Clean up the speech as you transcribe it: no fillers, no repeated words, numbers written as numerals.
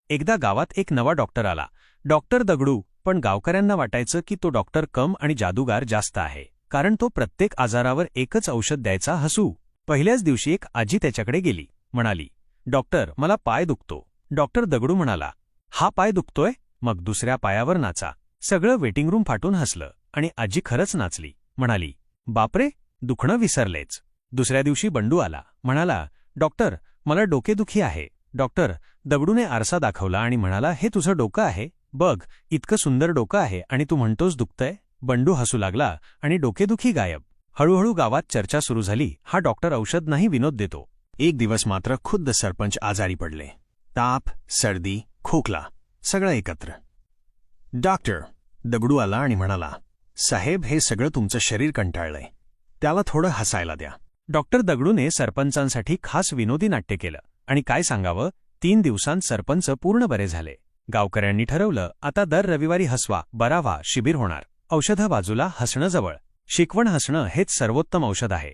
एकदा गावात एक नवा डॉक्टर आला. डॉक्टर दगडू. पण गावकऱ्यांना वाटायचं की तो डॉक्टर कम आणि जादूगार जास्त आहे, कारण तो प्रत्येक आजारावर एकच औषध द्यायचा. हसू. पहिल्याच दिवशी एक आजी त्याच्याकडे गेली. म्हणाली, डॉक्टर, मला पाय दुखतो. डॉक्टर दगडू म्हणाला, हा पाय दुखतोय? मग दुसऱ्या पायावर नाचा. सगळं वेटिंग रूम फाटून हसलं आणि आजी खरंच नाचली. म्हणाली, बापरे, दुखणं विसरलेच. दुसऱ्या दिवशी बंडू आला. म्हणाला, डॉक्टर, मला डोकेदुखी आहे. डॉक्टर दगडूने आरसा दाखवला आणि म्हणाला, हे तुझं डोकं आहे. बघ, इतकं सुंदर डोकं आहे आणि तू म्हणतोस दुखतंय. बंडू हसू लागला आणि डोकेदुखी गायब. हळूहळू गावात चर्चा सुरू झाली, हा डॉक्टर औषध नाही विनोद देतो. एक दिवस मात्र खुद्द सरपंच आजारी पडले. ताप, सर्दी, खोकला, सगळं एकत्र. डॉक्टर दगडू आला आणि म्हणाला, साहेब, हे सगळं तुमचं शरीर कंटाळलंय, त्याला थोडं हसायला द्या. डॉक्टर दगडूने सरपंचांसाठी खास विनोदी नाट्य केलं आणि काय सांगावं, 3 दिवसांत सरपंच पूर्ण बरे झाले. गावकऱ्यांनी ठरवलं, आता दर रविवारी हसवा, बरा व्हा शिबिर होणार. औषधं बाजूला, हसणं जवळ. शिकवण हसणं हेच सर्वोत्तम औषध आहे.